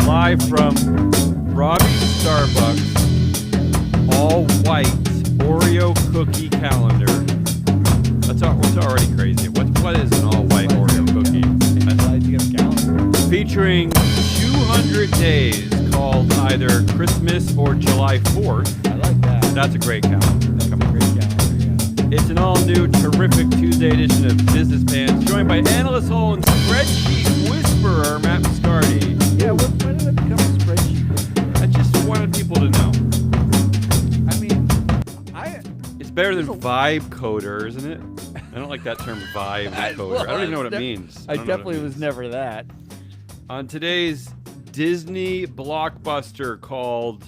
Live from Robbie's Starbucks, all white Oreo cookie calendar. That's already crazy. What is an all white Oreo cookie? Featuring 200 days called either Christmas or July 4th. I like that. That's a great calendar. That's a great calendar, yeah. It's an all-new, terrific Tuesday edition of Business Pants, joined by analyst Hole and spreadsheet whisperer Matt Mascardi. Yeah, when did it become a spreadsheet whisperer? I just wanted people to know. I mean, It's better than vibe coder, isn't it? I don't like that term, vibe coder. I don't even know what it means. I definitely was never that. On today's Disney blockbuster called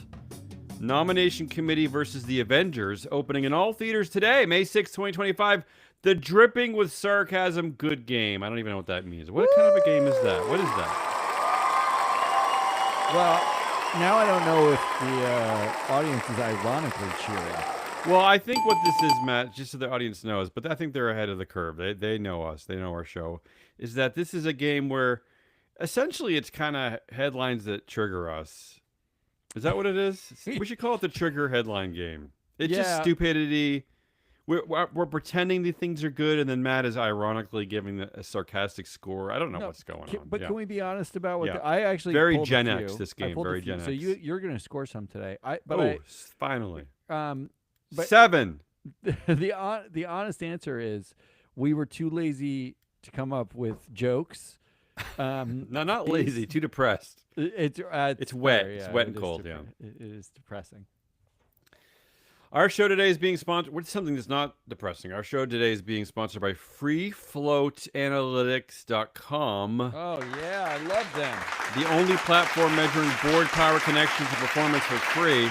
Nomination Committee versus the Avengers, opening in all theaters today, May 6, 2025, the dripping with sarcasm good game. I don't even know what that means. What kind of a game is that? What is that? Well, now I don't know if the audience is ironically cheering. Well, I think what this is, Matt, just so the audience knows, but I think they're ahead of the curve. They know us. They know our show. Is that this is a game where essentially it's kind of headlines that trigger us. Is that what it is? We should call it the trigger headline game. It's just stupidity. We're pretending these things are good, and then Matt is ironically giving a sarcastic score. I don't know what's going on. But can we be honest about what I actually very pulled Gen a X few. this game. Very Gen X. So you're going to score some today. Finally. But 7. The honest answer is we were too lazy to come up with jokes. No, not lazy. Too depressed. It's wet. Fair, it's wet and cold. Yeah, it is depressing. Our show today is being sponsored. What's something that's not depressing? Our show today is being sponsored by FreeFloatAnalytics.com. Oh yeah, I love them. The only platform measuring board power connections and performance for free.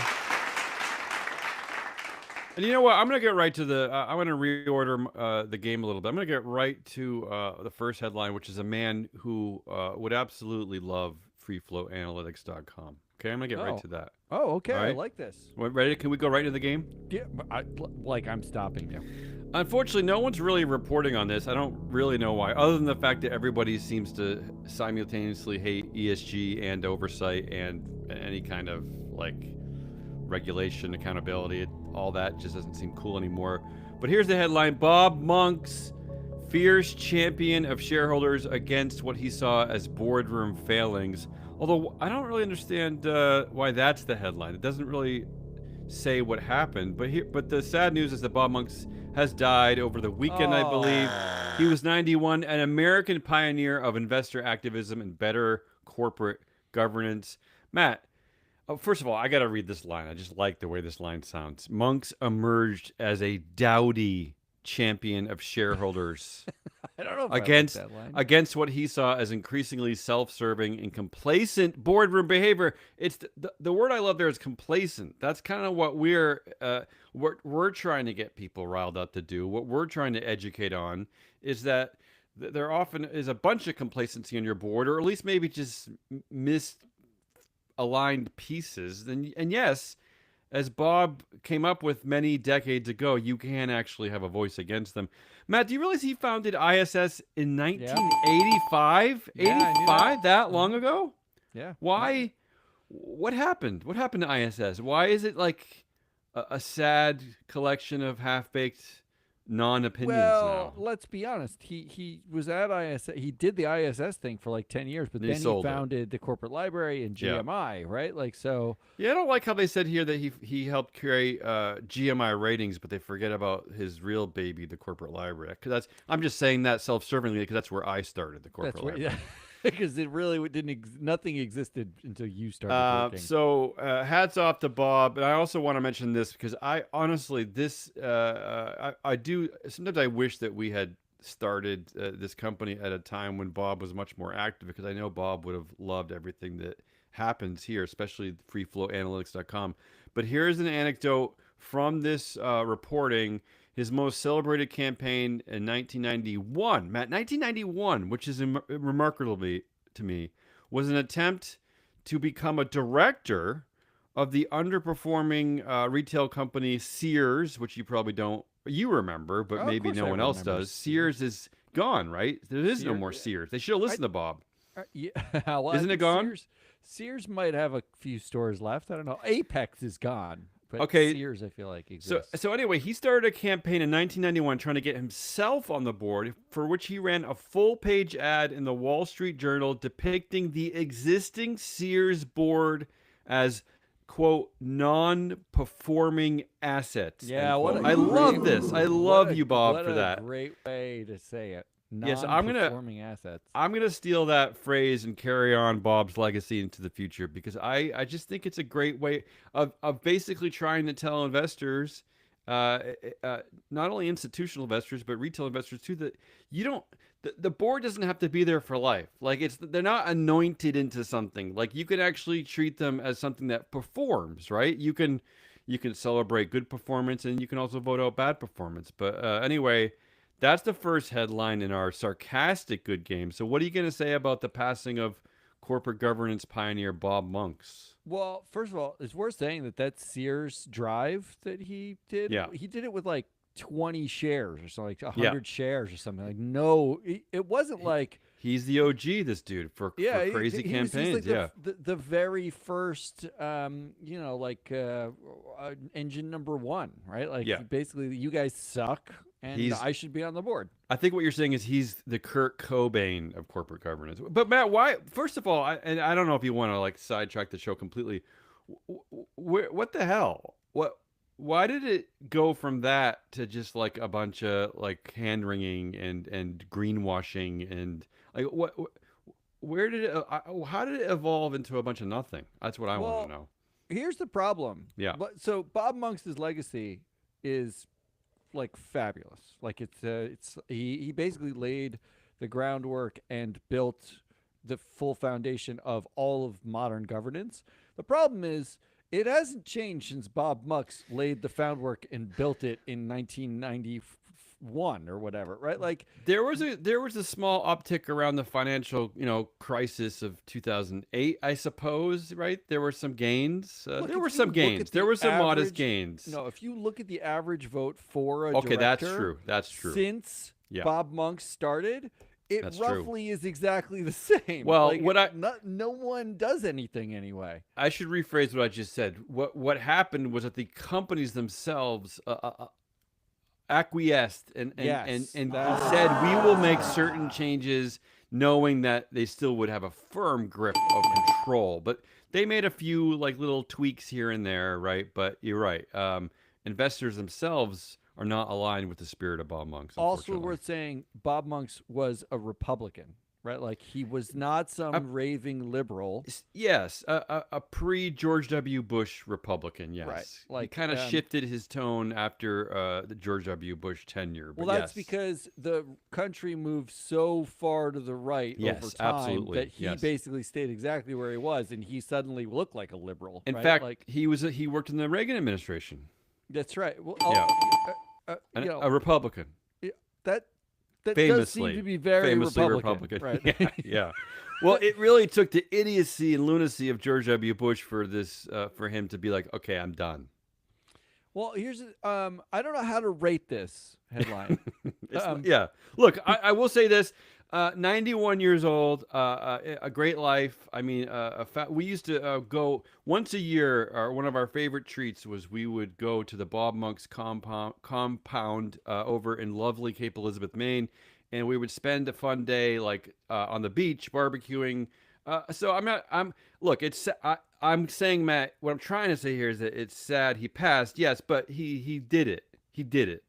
And you know what? I'm going to get right to the... I want to reorder the game a little bit. I'm going to get right to the first headline, which is a man who would absolutely love FreeFlowAnalytics.com. Okay, I'm going to get right to that. Oh, okay. Right? I like this. Ready? Can we go right to the game? Yeah, but I'm stopping you. Unfortunately, no one's really reporting on this. I don't really know why, other than the fact that everybody seems to simultaneously hate ESG and oversight and any kind of, regulation, accountability, all that just doesn't seem cool anymore. But here's the headline: Bob Monk's fierce champion of shareholders against what he saw as boardroom failings. Although I don't really understand why that's the headline. It doesn't really say what happened. But the sad news is that Bob Monk has died over the weekend, I believe. He was 91, an American pioneer of investor activism and better corporate governance. Matt, first of all, I got to read this line. I just like the way this line sounds. Monks emerged as a dowdy champion of shareholders I don't know if against I like that line. against what he saw as increasingly self-serving and complacent boardroom behavior. It's the word I love there is complacent. That's kind of what we're trying to get people riled up to do. What we're trying to educate on is that there often is a bunch of complacency on your board, or at least maybe just misaligned pieces. And yes, as Bob came up with many decades ago, you can actually have a voice against them. Matt, do you realize he founded ISS in 1985? Yeah, 85? That long ago? Yeah. Why? What happened? What happened to ISS? Why is it like a sad collection of half-baked non-opinions Well, now? let's be honest. He was at ISS. He did the ISS thing for like 10 years, but then he founded the corporate library and GMI, right? So. Yeah, I don't like how they said here that he helped create GMI ratings, but they forget about his real baby, the corporate library. I'm just saying that self-servingly because that's where I started, the corporate library. Yeah. Because it really nothing existed until you started working. So hats off to Bob. And I also want to mention this because I honestly, I do, sometimes I wish that we had started this company at a time when Bob was much more active, because I know Bob would have loved everything that happens here, especially freeflowanalytics.com. But here's an anecdote from this reporting. His most celebrated campaign in 1991, Matt, 1991, which is remarkable to me, was an attempt to become a director of the underperforming retail company Sears, which you probably don't, you remember, but maybe no one else does. Sears is gone, right? There is no more Sears. They should have listened to Bob. Yeah, well, Isn't it gone? Sears might have a few stores left. I don't know. Apex is gone, but Okay, Sears, I feel like, exists. so anyway, he started a campaign in 1991 trying to get himself on the board, for which he ran a full-page ad in the Wall Street Journal depicting the existing Sears board as, quote, non-performing assets. Yeah, I love this. I love you, Bob, for that. What a great way to say it. Yes, Non-performing assets. I'm gonna steal that phrase and carry on Bob's legacy into the future, because I just think it's a great way of basically trying to tell investors, not only institutional investors but retail investors too, that you don't the board doesn't have to be there for life. Like, they're not anointed into something. Like, you can actually treat them as something that performs, right? You can celebrate good performance, and you can also vote out bad performance. But anyway. That's the first headline in our sarcastic good game. So what are you going to say about the passing of corporate governance pioneer Bob Monks? Well, first of all, it's worth saying that Sears drive that he did, he did it with like 20 shares or something, like 100 shares or something. Like, no, it wasn't like... He's the OG, this dude, for crazy campaigns. Like the very first, engine number one, right? Like, basically, you guys suck. And I should be on the board. I think what you're saying is he's the Kurt Cobain of corporate governance. But Matt, why? First of all, and I don't know if you want to like sidetrack the show completely. What the hell? Why did it go from that to just like a bunch of like hand wringing and greenwashing and like what? Where did it? How did it evolve into a bunch of nothing? That's what I want to know. Here's the problem. Yeah. So Bob Monks' legacy is like fabulous. Like he basically laid the groundwork and built the full foundation of all of modern governance. The problem is it hasn't changed since Bob Monks laid the groundwork and built it in 1991 or whatever, right? Like, there was a small uptick around the financial crisis of 2008, I suppose, right? There were some gains. There were some gains. There were some modest gains. No, if you look at the average vote for a director, that's true. Since Bob Monks started, it roughly is exactly the same. Well, like, no one does anything anyway. I should rephrase what I just said. What happened was that the companies themselves acquiesced and said, we will make certain changes, knowing that they still would have a firm grip of control. But they made a few like little tweaks here and there, right? But you're right. Investors themselves are not aligned with the spirit of Bob Monks. Also worth saying, Bob Monks was a Republican, right? Like, he was not some raving liberal. Yes, a pre-George W. Bush Republican, yes. Right. Like, he kind of shifted his tone after the George W. Bush tenure. But well, that's because the country moved so far to the right over time that he basically stayed exactly where he was, and he suddenly looked like a liberal. In fact, like, he worked in the Reagan administration. That's right. Well, a Republican. That famously, does seem to be very Republican. Right? Yeah. Well, it really took the idiocy and lunacy of George W. Bush for him to be like, okay, I'm done. Well, here's I don't know how to rate this headline. Look, I will say this. 91 years old, a great life. I mean, we used to go once a year. One of our favorite treats was we would go to the Bob Monks compound over in lovely Cape Elizabeth, Maine, and we would spend a fun day like on the beach barbecuing. So I'm saying, Matt, what I'm trying to say here is that it's sad he passed. Yes, but he did it. He did it.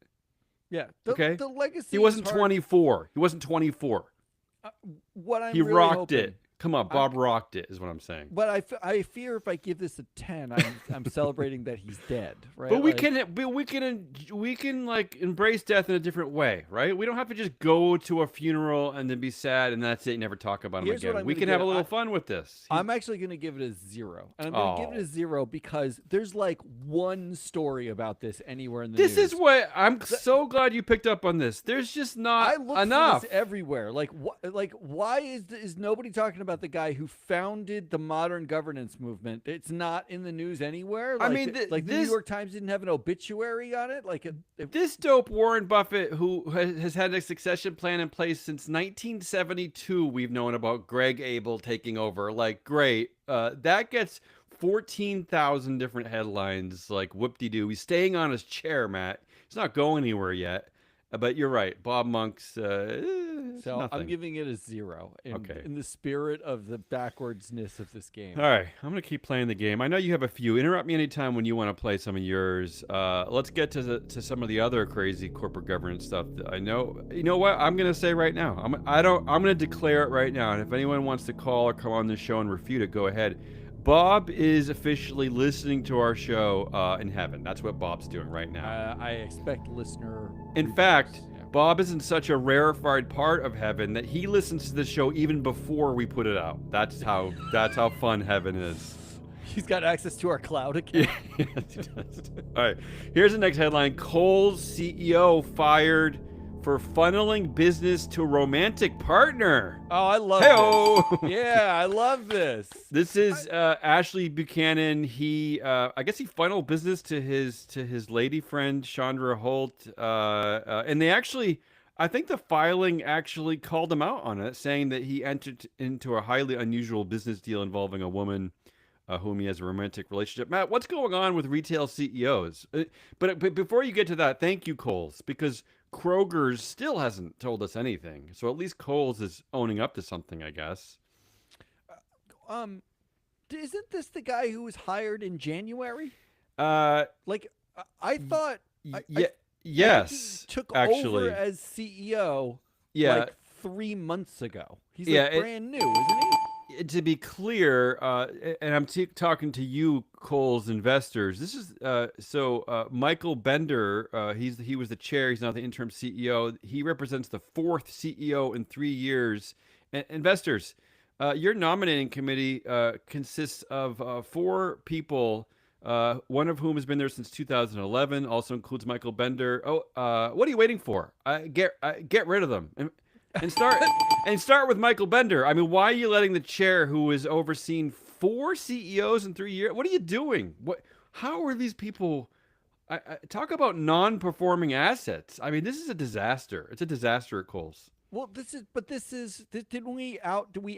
Yeah. Okay. The legacy. He wasn't 24. He wasn't 24. He really rocked hoping, it. Come on, Bob rocked it, is what I'm saying. But I fear if I give this a 10, I'm celebrating that he's dead, right? But we can like embrace death in a different way, right? We don't have to just go to a funeral and then be sad and that's it. Never talk about him again. We can have a little fun with this. I'm actually going to give it a 0, and I'm going to give it a 0 because there's like one story about this anywhere in the news. This is what I'm so glad you picked up on this. There's just not enough for this everywhere. Like why is nobody talking about the guy who founded the modern governance movement. It's not in the news anywhere. I Like, mean, the New York Times didn't have an obituary on it. Like, this dope Warren Buffett, who has had a succession plan in place since 1972, we've known about Greg Abel taking over. Like, great. That gets 14,000 different headlines. Like, whoop-de-doo. He's staying on his chair, Matt. He's not going anywhere yet. But you're right. Bob Monk's so nothing. I'm giving it a 0 Okay. in the spirit of the backwardsness of this game. All right, I'm gonna keep playing the game. I know you have a few. Interrupt me anytime when you want to play some of yours. Let's get to some of the other crazy corporate governance stuff. That I know. You know what? I'm gonna say right now. I'm gonna declare it right now. And if anyone wants to call or come on the show and refute it, go ahead. Bob is officially listening to our show in heaven. That's what Bob's doing right now. I expect listener. In fact, Bob is in such a rarefied part of heaven that he listens to the show even before we put it out. That's how fun heaven is. He's got access to our cloud account. Yes, he does. All right, here's the next headline. Kohl's CEO fired for funneling business to romantic partner. Oh, I love Hey-o! this. Yeah, I love this. This is Ashley Buchanan. He, I guess he funneled business to his lady friend Chandra Holt, and they actually, I think the filing actually called him out on it, saying that he entered into a highly unusual business deal involving a woman whom he has a romantic relationship. Matt, what's going on with retail CEOs? But before you get to that, thank you, Kohl's, because Kroger's still hasn't told us anything. So at least Kohl's is owning up to something, I guess. Isn't this the guy who was hired in January? Like I thought. Yes. He took actually over as CEO. Yeah. Like 3 months ago. He's brand new, isn't he? To be clear, and I'm talking to you, Kohl's investors. This is Michael Bender. He was the chair. He's now the interim CEO. He represents the fourth CEO in 3 years. Investors, your nominating committee consists of 4 people. One of whom has been there since 2011. Also includes Michael Bender. What are you waiting for? Get rid of them. And start with Michael Bender. I mean, why are you letting the chair who has overseen 4 CEOs in 3 years? What are you doing? How are these people? Talk about non-performing assets. I mean, this is a disaster. It's a disaster at Kohl's. Well, didn't we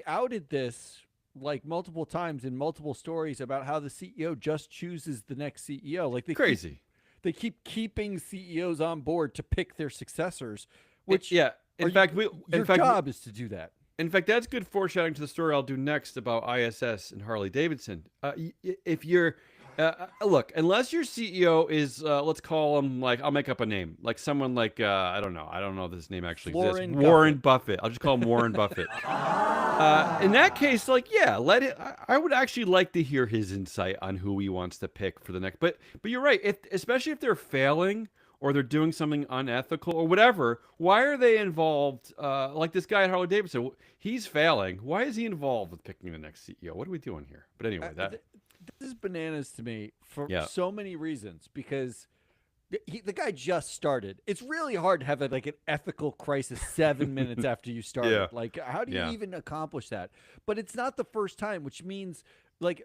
outed this like multiple times in multiple stories about how the CEO just chooses the next CEO. Like they keep keeping CEOs on board to pick their successors. Which in fact, your job is to do that. In fact, that's good foreshadowing to the story I'll do next about ISS and Harley Davidson. If you're look, unless your CEO is let's call him, like, I'll make up a name, like someone like I don't know if this name actually exists. Warren Buffett. I'll just call him Warren Buffett. In that case, like, let it. I would actually like to hear his insight on who he wants to pick for the next. But you're right. Especially if they're failing or they're doing something unethical or whatever, why are they involved? Like this guy at Harley Davidson, he's failing. Why is he involved with picking the next CEO? What are we doing here? But anyway, this is bananas to me for so many reasons, because the guy just started. It's really hard to have an ethical crisis 7 minutes after you started. Yeah. Like, how do you even accomplish that? But it's not the first time, which means like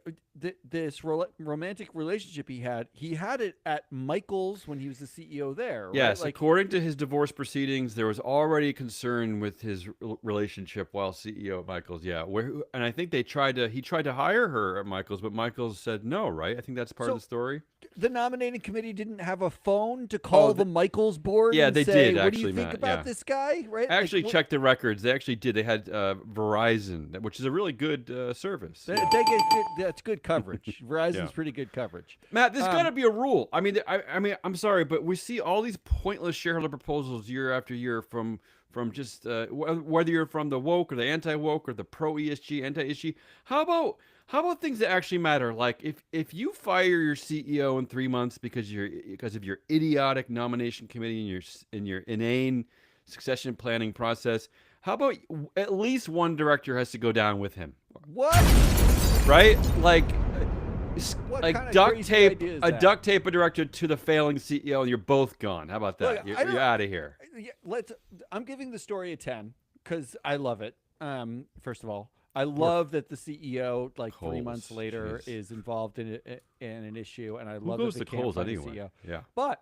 this romantic relationship he had it at Michael's when he was the CEO there. Right? Yes, like, according to his divorce proceedings, there was already concern with his relationship while CEO at Michael's. Yeah, and I think he tried to hire her at Michael's, but Michael's said no. Right? I think that's part of the story. The nominating committee didn't have a phone to call the Michael's board. Yeah, and they say, did. What actually, do you think Matt, about this guy? Right? I actually checked the records. They actually did. They had Verizon, which is a really good service. They get good, that's good coverage. Verizon's pretty good coverage. Matt, there's got to be a rule. I mean, I'm sorry, but we see all these pointless shareholder proposals year after year from just whether you're from the woke or the anti-woke or the pro-ESG, anti-ESG. How about things that actually matter? Like if you fire your CEO in 3 months because of your idiotic nomination committee and your inane succession planning process, how about at least one director has to go down with him? What? Right? Like duct tape a director to the failing CEO, and you're both gone. How about that? Look, you're out of here. I'm giving the story a 10 because I love it. First of all, I love that the CEO, like 3 months Kohl's, later, jeez. is involved in an issue, and I Who love that goes they to can't Kohl's find a anyway? CEO. Yeah. But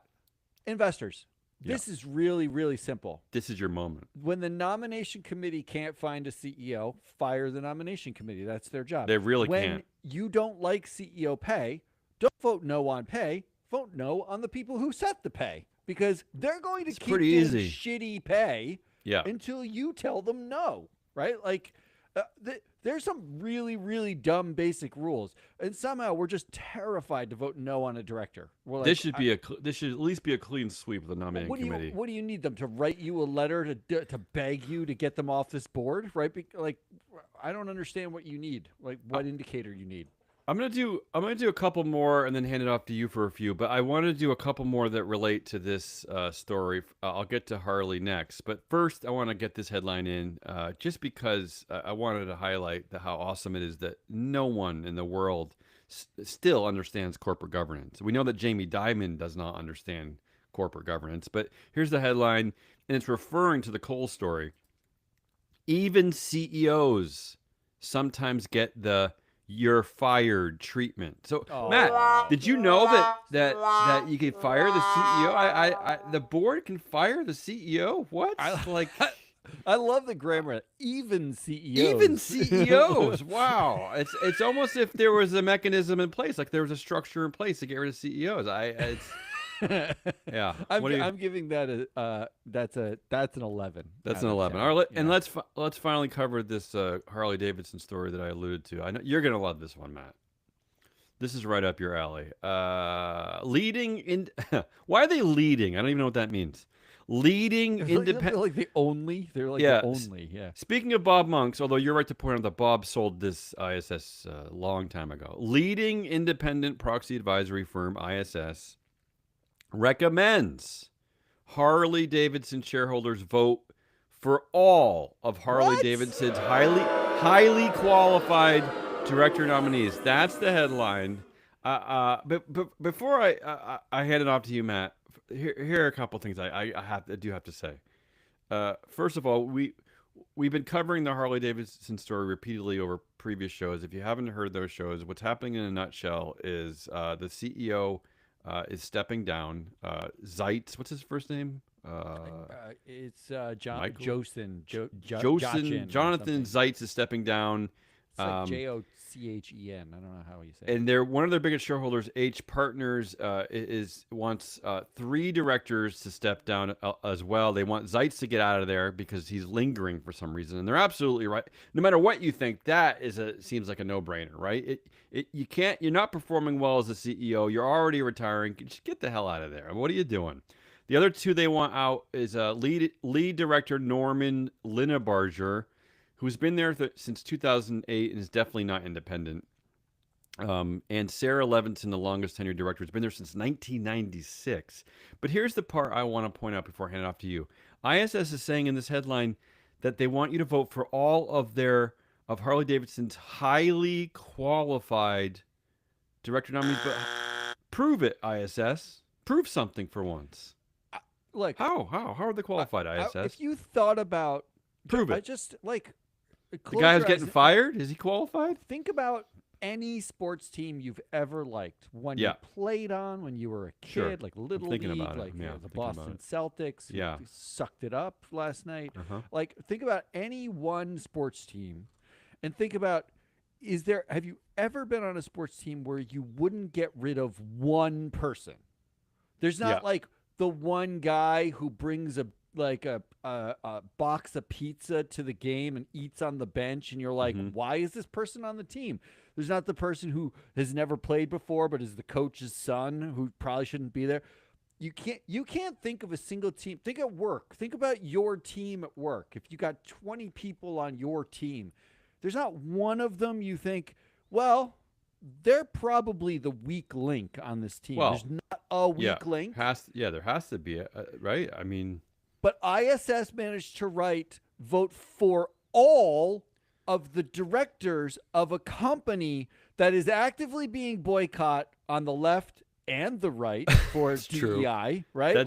investors, Yeah. this is really, really simple. This is your moment. When the nomination committee can't find a CEO, fire the nomination committee. That's their job. They really When can't. you don't like CEO pay, don't vote no on pay. Vote no on the people who set the pay because they're going to It's keep pretty getting easy. shitty pay Yeah. until you tell them no, right? Like, there's some really, really dumb basic rules, and somehow we're just terrified to vote no on a director. We're like, This should be this should at least be a clean sweep of the nominating committee. what do you need them to write you a letter to beg you to get them off this board, right? Like, I don't understand what you need. Like, what indicator you need. I'm gonna do a couple more and then hand it off to you for a few. But I want to do a couple more that relate to this story. I'll get to Harley next, but first I want to get this headline in, just because I wanted to highlight how awesome it is that no one in the world still understands corporate governance. We know that Jamie Dimon does not understand corporate governance, but here's the headline, and it's referring to the Cole story. Even CEOs sometimes get the "you're fired" treatment. So, Matt, did you know that you can fire the CEO? The board can fire the CEO. What? I love the grammar. Even CEOs. Even CEOs. Wow. It's almost if there was a mechanism in place, like there was a structure in place to get rid of CEOs. Yeah. I'm giving that that's an 11. That's an 11. All right, and let's finally cover this Harley Davidson story that I alluded to. I know you're gonna love this one, Matt. This is right up your alley. Leading in. Why are they leading? I don't even know what that means. Leading independent. Like the only. They're like Yeah. the only. Yeah. Speaking of Bob Monks, although you're right to point out that Bob sold this ISS a long time ago. Leading independent proxy advisory firm ISS recommends Harley Davidson shareholders vote for all of Harley Davidson's highly qualified director nominees. That's the headline. But before I hand it off to you, Matt, here are a couple things I do have to say. First of all, we've been covering the Harley Davidson story repeatedly over previous shows. If you haven't heard those shows, what's happening in a nutshell is the CEO is stepping down. Zeitz, what's his first name? It's Jonathan Zeitz is stepping down. It's like Jochen. I don't know how you say it. And one of their biggest shareholders, H Partners, wants 3 directors to step down as well. They want Zeitz to get out of there because he's lingering for some reason, and they're absolutely right. No matter what you think, that seems like a no-brainer, right? You're not performing well as a CEO. You're already retiring. Just get the hell out of there. What are you doing? The other 2 they want out is lead director Norman Linebarger, who's been there since 2008 and is definitely not independent. And Sarah Levinson, the longest tenured director, has been there since 1996. But here's the part I want to point out before I hand it off to you. ISS is saying in this headline that they want you to vote for all of Harley Davidson's highly qualified director nominees. But prove it, ISS. Prove something for once. Like how are they qualified, ISS? If you thought about prove it, I just like the guy who's getting fired. Is he qualified? Think about any sports team you've ever liked, one you played on when you were a kid, Sure. like Little League, like the Boston Celtics, who sucked it up last night. Like, think about any one sports team, and think about have you ever been on a sports team where you wouldn't get rid of one person? There's not like the one guy who brings a box of pizza to the game and eats on the bench, and you're like, why is this person on the team? There's not the person who has never played before but is the coach's son who probably shouldn't be there. You can't think of a single team. Think at work. Think about your team at work. If you got 20 people on your team, there's not one of them you think, well, they're probably the weak link on this team. There's not a weak link. There has to be, right? I mean, but ISS managed to vote for all of the directors of a company that is actively being boycotted on the left and the right for DEI, right?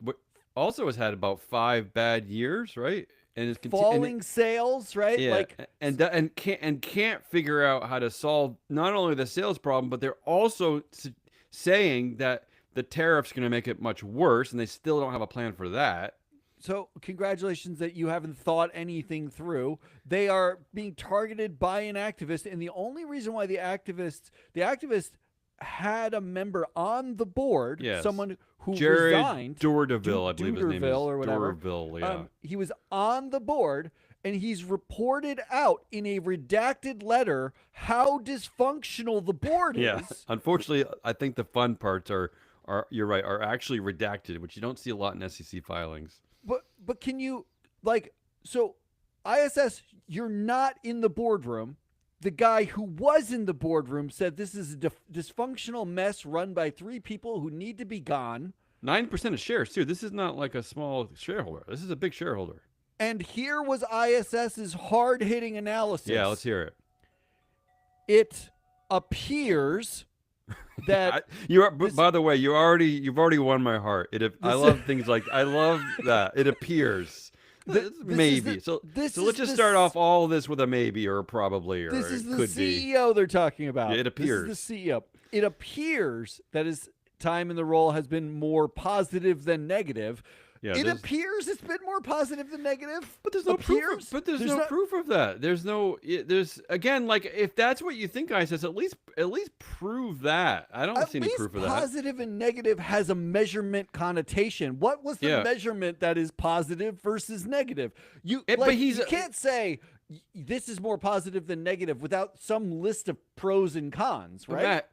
But also has had about 5 bad years, right? and it's falling sales, right? yeah, Like, and can't figure out how to solve not only the sales problem, but they're also saying that the tariff's going to make it much worse, and they still don't have a plan for that. so congratulations that you haven't thought anything through. They are being targeted by an activist, and the only reason why the activist had a member on the board, Yes. someone who Jared resigned, Dourdeville, I believe his name is. Dourdeville or whatever. Dourdeville, yeah. He was on the board, and he's reported out in a redacted letter how dysfunctional the board Yeah. is. Unfortunately, I think the fun parts are you're right, are actually redacted, which you don't see a lot in SEC filings. But can you, like, so ISS, you're not in the boardroom. The guy who was in the boardroom said this is a dysfunctional mess run by 3 people who need to be gone. 9% of shares too. This is not like a small shareholder. This is a big shareholder. And here was ISS's hard-hitting analysis. Yeah, let's hear it. It appears that By the way, you've already won my heart. I love things like I love that. It appears. Maybe. So let's just start off all this with a maybe or a probably or this is it the could CEO they're talking about. Yeah, it appears. This is the CEO. It appears that his time in the role has been more positive than negative. Yeah, it appears it's been more positive than negative. But there's no proof. But there's no proof of that. There's again, like if that's what you think, I says at least prove that. I don't see any proof of that. Positive and negative has a measurement connotation. What was the measurement that is positive versus negative? You can't say this is more positive than negative without some list of pros and cons, right? Matt,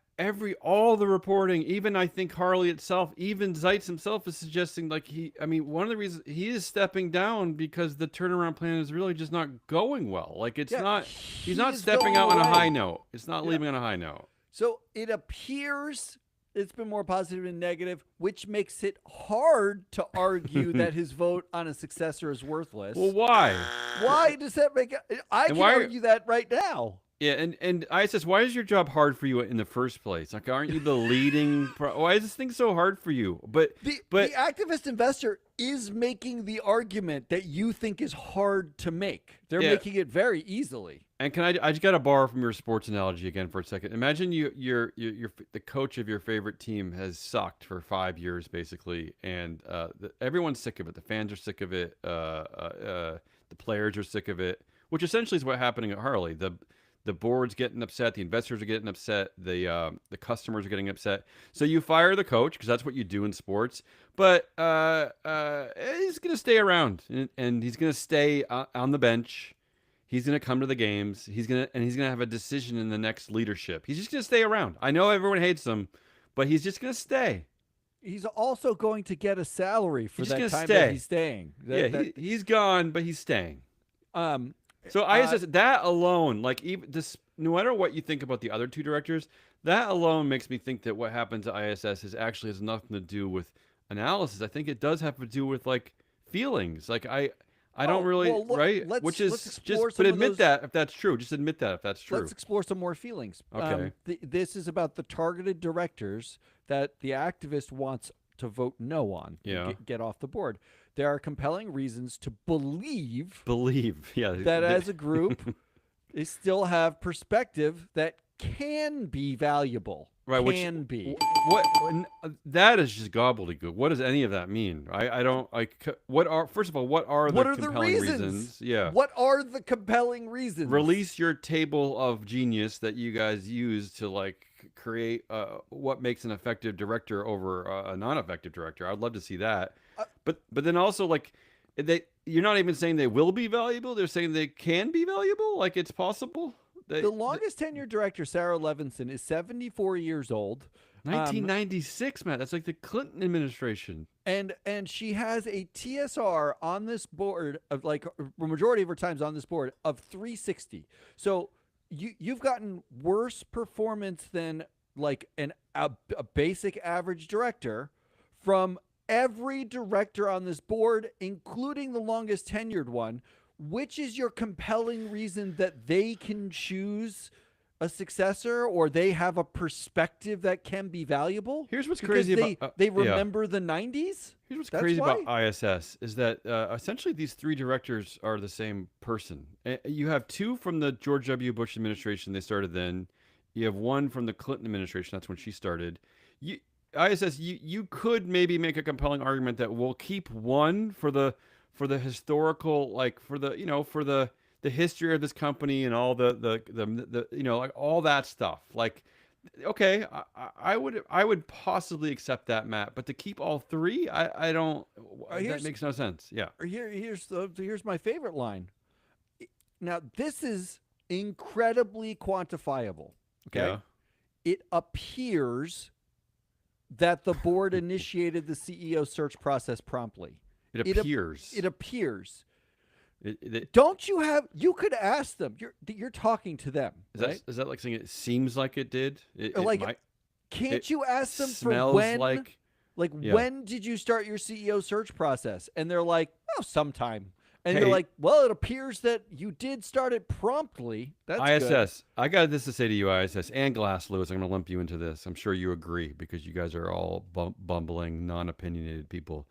all the reporting, even I think Harley itself, even Zeitz himself is suggesting one of the reasons he is stepping down because the turnaround plan is really just not going well. Like he's not stepping out on a high note. It's not leaving on a high note. So it appears it's been more positive than negative, which makes it hard to argue that his vote on a successor is worthless. Well, why? Why does that make it? I can argue that right now. Yeah, and ISS, why is your job hard for you in the first place? Like, aren't you the leading? Why is this thing so hard for you? But the activist investor is making the argument that you think is hard to make. They're making it very easily. And I just got to borrow from your sports analogy again for a second. Imagine you're the coach of your favorite team has sucked for 5 years basically, and everyone's sick of it. The fans are sick of it. The players are sick of it, which essentially is what's happening at Harley. The board's getting upset. The investors are getting upset. The customers are getting upset. So you fire the coach because that's what you do in sports. But he's going to stay around and he's going to stay on the bench. He's going to come to the games. He's going to have a decision in the next leadership. He's just going to stay around. I know everyone hates him, but he's just going to stay. He's also going to get a salary for that time that he's staying. He's gone, but he's staying. So ISS, that alone, like even this, no matter what you think about the other 2 directors, that alone makes me think that what happens at ISS actually has nothing to do with analysis. I think it does have to do with like feelings. Like I don't really right, which is just but admit that if that's true. Just admit that if that's true. Let's explore some more feelings. Okay, this is about the targeted directors that the activist wants to vote no on. Yeah, get off the board. There are compelling reasons to believe that as a group, they still have perspective that can be valuable. Right, that is just gobbledygook. What does any of that mean? I don't like. What are the compelling reasons? Yeah. What are the compelling reasons? Release your table of genius that you guys use to like create what makes an effective director over a non-effective director. I'd love to see that. But then also like you're not even saying they will be valuable. They're saying they can be valuable. Like it's possible. The longest tenured director, Sarah Levinson, is 74 years old. 1996, Matt. That's like the Clinton administration. And she has a TSR on this board of like a majority of her times on this board of 360. So you've gotten worse performance than like a basic average director from every director on this board, including the longest tenured one. Which is your compelling reason that they can choose a successor or they have a perspective that can be valuable. Here's what's Because crazy about they yeah. remember the 90s. Here's what's That's crazy why? about ISS is that essentially these three directors are the same person. You have two from the George W. Bush administration; they started then. You have one from the Clinton administration; that's when she started. ISS, you could maybe make a compelling argument that we'll keep one for the historical, like for the for the history of this company and all the like all that stuff. Like, okay, I would possibly accept that, Matt, but to keep all three, I don't. That makes no sense. Yeah. Here's my favorite line. Now this is incredibly quantifiable. Okay, Yeah. it appears that the board initiated the CEO search process promptly. It appears. It appears. It- Don't you have? You could ask them. You're talking to them, right? is that like saying it seems like it did? Like, can't it you ask them for smells when? like. Yeah. When did you start your CEO search process? And they're like, oh, sometime. And Hey. you're like, well, it appears that you did start it promptly. That's good. ISS, I got this to say to you, ISS and Glass Lewis. I'm going to lump you into this. I'm sure you agree because you guys are all bumbling, non-opinionated people.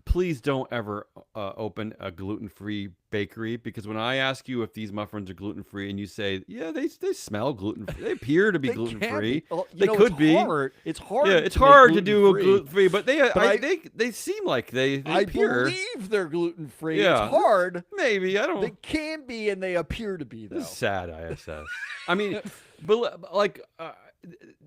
Please don't ever open a gluten-free bakery, because when I ask you if these muffins are gluten-free and you say, yeah, they smell gluten-free, they appear to be They gluten-free. Well, They could be. It's hard. Yeah, it's to make hard to do a gluten-free. gluten-free, but But they seem like they I appear. believe they're gluten free. Yeah. It's hard. Maybe I don't. They can be, and they appear to be, though. This is sad, ISS. I mean, but like,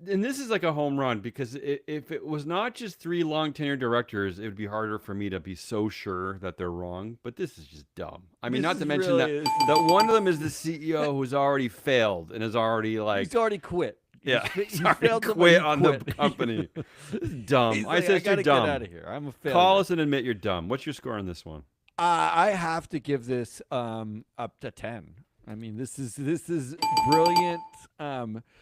and this is like a home run, because if it was not just three long tenured directors, it would be harder for me to be so sure that they're wrong. But this is just dumb. I mean, This not to mention really is. that one of them is the CEO who's already failed and is already like, He's already quit. yeah, He's already failed them, quit he on quit. the company. This is dumb. He's like, ISS, I you're gotta dumb. get out of here. I'm a failure. Call us and admit you're dumb. What's your score on this one? I have to give this up to 10. I mean, this is brilliant.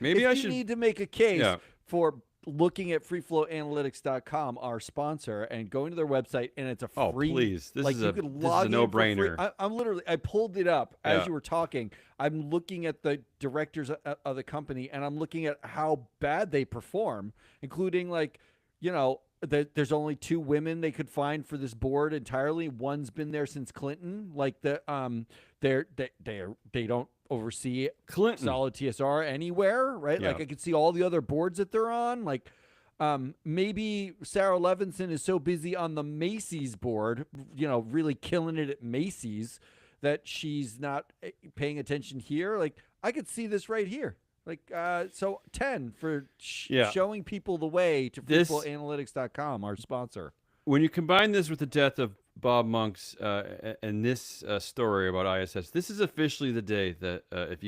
Maybe if I you should need to make a case Yeah. for looking at freeflowanalytics.com, our sponsor, and going to their website, and it's a free. Oh, please. This like is you a- could this is a log in for free. no-brainer. I'm literally. I pulled it up as Yeah. you were talking. I'm looking at the directors of the company, and I'm looking at how bad they perform, including like, there's only two women they could find for this board entirely. One's been there since Clinton. Like they don't oversee Clinton. solid TSR anywhere, right? Yeah. Like I could see all the other boards that they're on. Like maybe Sarah Levinson is so busy on the Macy's board, really killing it at Macy's, that she's not paying attention here. Like I could see this right here. Like so 10 for showing people the way to freeflowanalytics.com, our sponsor. When you combine this with the death of Bob Monk's and this story about ISS, this is officially the day that if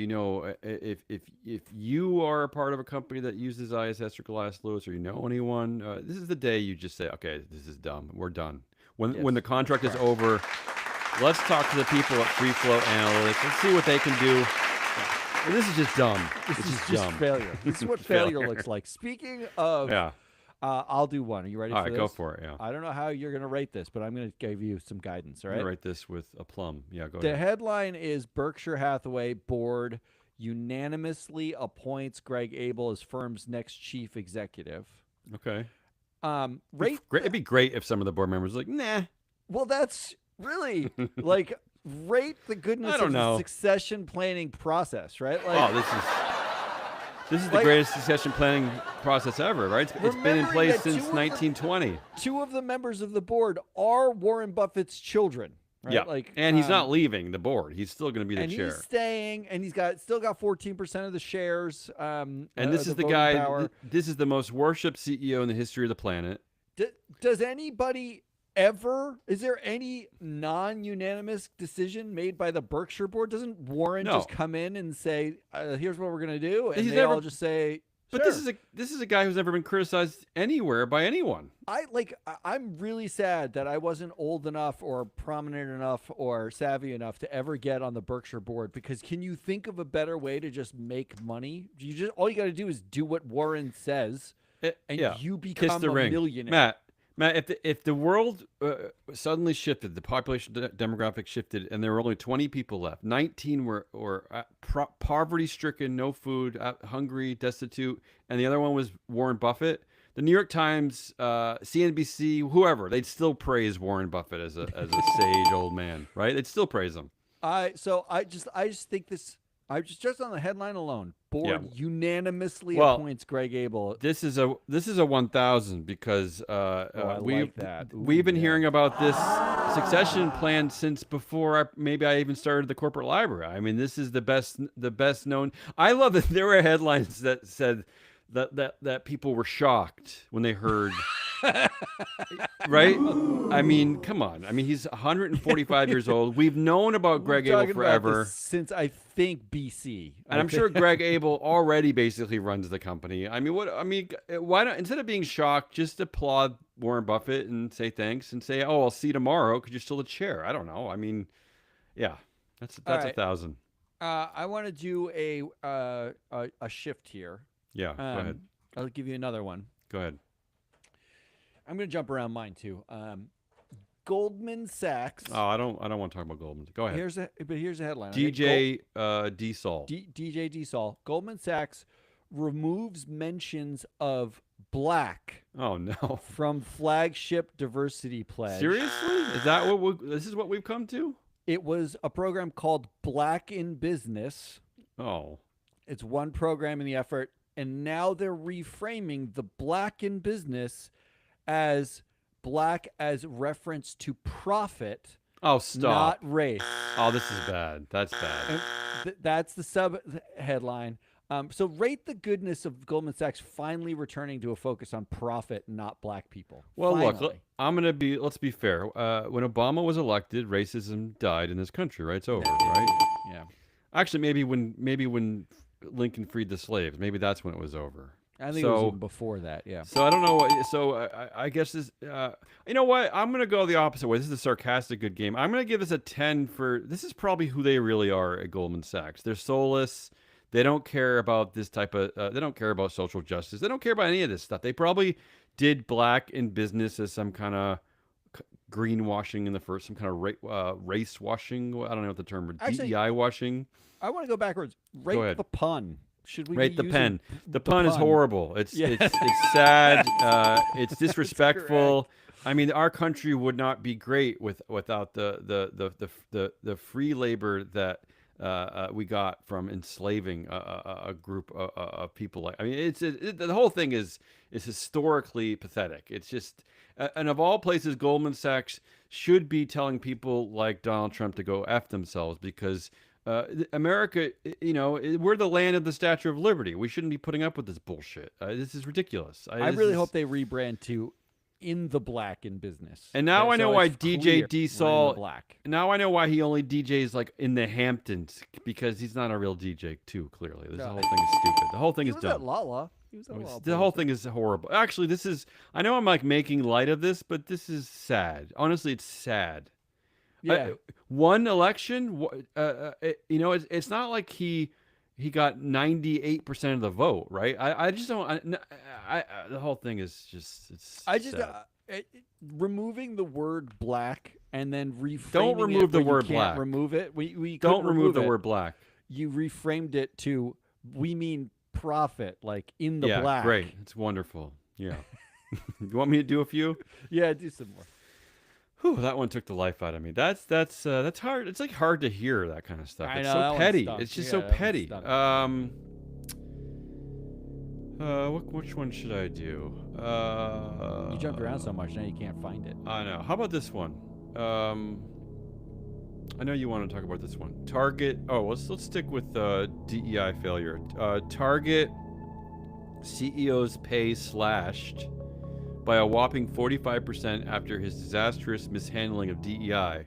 you are a part of a company that uses ISS or Glass Lewis, or you know anyone, this is the day you just say, okay, this is dumb. We're done. When the contract is over, let's talk to the people at Free Flow Analytics. Let's see what they can do. This is just dumb. This is just just dumb. failure. This is what failure looks like. Speaking of, I'll do one. Are you ready All for right, this? go for it. Yeah. I don't know how you're going to rate this, but I'm going to give you some guidance. All I'm right. gonna write this with a plum. Yeah, go The ahead. headline is Berkshire Hathaway board unanimously appoints Greg Abel as firm's next chief executive. Okay. Rate. It'd be great if some of the board members were like, nah. Well, that's really like rate the goodness I don't of know. the succession planning process, right? Like, Oh, this is the Like- greatest succession planning process ever, right? It's been in Remembering place that since two of the- 1920. two of the members of the board are Warren Buffett's children, right? Yeah, Like, and he's not leaving the board. He's still going to be the and chair. he's staying, and he's still got 14% of the shares. And this is the voting guy. power. This is the most worshipped CEO in the history of the planet. Does anybody ever? Is there any non-unanimous decision made by the Berkshire board? Doesn't Warren No. just come in and say, "Here's what we're going to do," and He's they never- all just say? But Sure. this is a guy who's never been criticized anywhere by anyone. I'm really sad that I wasn't old enough or prominent enough or savvy enough to ever get on the Berkshire board, because can you think of a better way to just make money? All you got to do is do what Warren says, and yeah. you Kiss become the a ring, millionaire. Matt, if the world suddenly shifted, the population demographic shifted, and there were only 20 people left. 19 were poverty stricken, no food, hungry, destitute, and the other one was Warren Buffett. The New York Times, CNBC, whoever, they'd still praise Warren Buffett as a sage old man, right? They'd still praise him. I just think this. I just on the headline alone, Yeah. board unanimously Well, appoints Greg Abel. this is a 1000 because I like that. Ooh, we've been yeah. hearing about this succession plan since before maybe I even started the corporate library. I mean, this is the best known. I love that there were headlines that said that people were shocked when they heard. Right? I mean, come on. I mean, he's 145 years old. We've known about We're Greg Abel talking about forever. this since I think BC. And I'm sure Greg Abel already basically runs the company. I mean, why not, instead of being shocked, just applaud Warren Buffett and say thanks and say, "Oh, I'll see you tomorrow because you're still the chair." I don't know. I mean, yeah, that's All a right. thousand. I want to do a shift here. Yeah, go ahead. I'll give you another one. Go ahead. I'm going to jump around mine too. Goldman Sachs. Oh, I don't want to talk about Goldman. Go ahead. Here's a headline. Okay? DJ D Sol. DJ Dsol. Goldman Sachs removes mentions of black Oh no. from flagship diversity pledge. Seriously? This is what we've come to? It was a program called Black in Business. Oh. It's one program in the effort, and now they're reframing the Black in Business as black as reference to profit, Oh, stop. not race. Oh, this is bad. That's bad. And that's the sub headline. So rate the goodness of Goldman Sachs finally returning to a focus on profit, not black people. Well, look, Finally. let's be fair. When Obama was elected, racism died in this country, right? It's over, right? Yeah. Actually, maybe when Lincoln freed the slaves, maybe that's when it was over. I think it was even before that. Yeah. So I don't know what. So I guess this. You know what? I'm gonna go the opposite way. This is a sarcastic good game. I'm gonna give this a 10 for. This is probably who they really are at Goldman Sachs. They're soulless. They don't care about this type of. They don't care about social justice. They don't care about any of this stuff. They probably did black in business as some kind of greenwashing in the first, some kind of race washing. I don't know what the term. Actually, DEI washing. I want to go backwards. Rate ahead. the pun. Should we Rate be the using pen. The the pun is pun? horrible. It's Yeah. it's sad. It's disrespectful. I mean, our country would not be great without the free labor that we got from enslaving a group of people. Like, I mean, the whole thing is historically pathetic. It's just, and of all places, Goldman Sachs should be telling people like Donald Trump to go F themselves because. America, we're the land of the Statue of Liberty. We shouldn't be putting up with this bullshit. This is ridiculous. I really hope they rebrand to "In the Black in Business." And now I know So why it's DJ clear D we're in Sol. the black. Now I know why he only DJs like in the Hamptons because he's not a real DJ too. Clearly, this whole thing is stupid. The whole thing He is was at dumb. Lala. He was at It's- Lala. The whole thing is horrible. Actually, this is. I know I'm like making light of this, but this is sad. Honestly, it's sad. Yeah. One election, it's not like he got 98% of the vote, right? I just don't. The whole thing is just. I just sad. removing the word black and then reframing Don't remove it the where you word can't black. Remove it. We Don't couldn't remove the it. word black. You reframed it to we mean profit, like in the Yeah, black. great. It's wonderful. Yeah. You want me to do a few? Yeah, do some more. Whew, that one took the life out of me. That's hard. It's like hard to hear that kind of stuff. I It's know, that so one petty. stunk. It's just Yeah, so that one petty. stunk. Which one should I do? You jumped around so much now you can't find it. I know. How about this one? I know you want to talk about this one. Target. Oh, let's stick with DEI failure. Target CEO's pay slashed by a whopping 45% after his disastrous mishandling of DEI.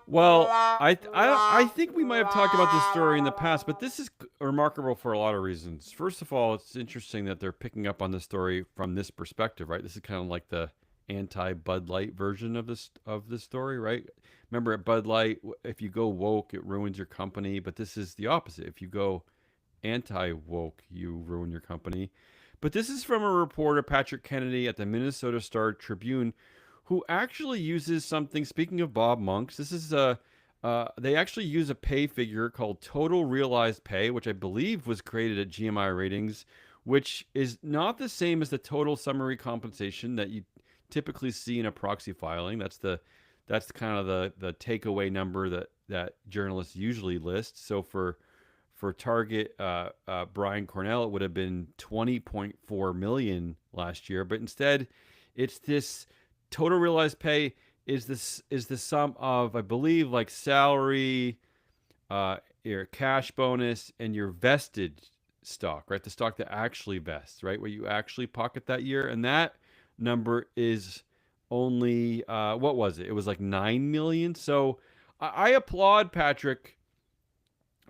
Well, I think we might have talked about this story in the past, but this is remarkable for a lot of reasons. First of all, it's interesting that they're picking up on this story from this perspective, right? This is kind of like the anti-Bud Light version of this story, right? Remember at Bud Light, if you go woke, it ruins your company, but this is the opposite. If you go anti-woke, you ruin your company. But this is from a reporter, Patrick Kennedy, at the Minnesota Star Tribune, who actually uses something. Speaking of Bob Monks, this is they actually use a pay figure called total realized pay, which I believe was created at GMI Ratings, which is not the same as the total summary compensation that you typically see in a proxy filing. That's kind of the takeaway number that journalists usually list. So for Target, Brian Cornell, it would have been 20.4 million last year, but instead, it's this total realized pay is the sum of, I believe, like salary, your cash bonus, and your vested stock, right? The stock that actually vests, right? Where you actually pocket that year, and that number is only what was it? It was like 9 million. So I applaud Patrick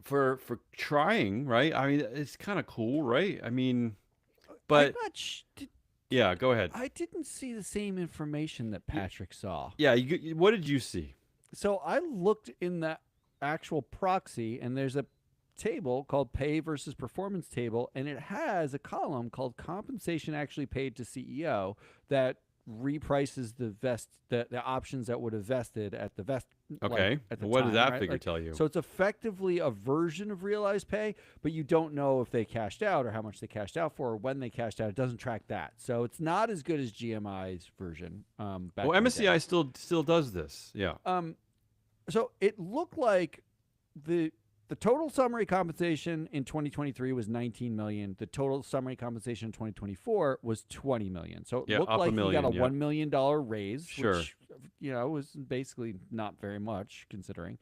for trying, right? I mean, it's kind of cool, right? I mean, I'm but not. yeah, go ahead. I didn't see the same information that Patrick saw. Yeah, what did you see? So I looked in the actual proxy, and there's a table called Pay versus Performance Table, and it has a column called Compensation Actually Paid to CEO that reprices the options that would have vested at the vest. Okay. Like, at the What time, did that right? figure Like, tell you? so it's effectively a version of realized pay, but you don't know if they cashed out or how much they cashed out for or when they cashed out. It doesn't track that, so it's not as good as GMI's version. Back Well, in the day. MSCI still does this. Yeah. So it looked like the total summary compensation in 2023 was 19 million. The total summary compensation in 2024 was 20 million. So it Yeah, looked up a like he got a million, yeah. $1 million raise, Sure. which was basically not very much considering.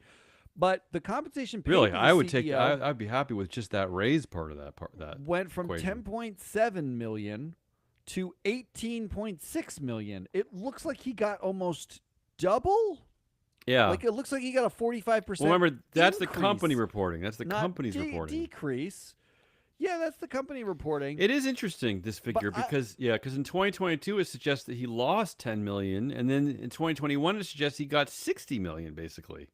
But the compensation paid Really, to the I would CEO I'd be happy with just that raise part of that went from equation. 10.7 million to 18.6 million. It looks like he got almost double. Yeah. Like it looks like he got a 45%. Well, remember, that's the increase, company reporting. That's the not company's reporting. Decrease. Yeah, that's the company reporting. It is interesting, this figure, But because in 2022 it suggests that he lost 10 million, and then in 2021 it suggests he got 60 million basically.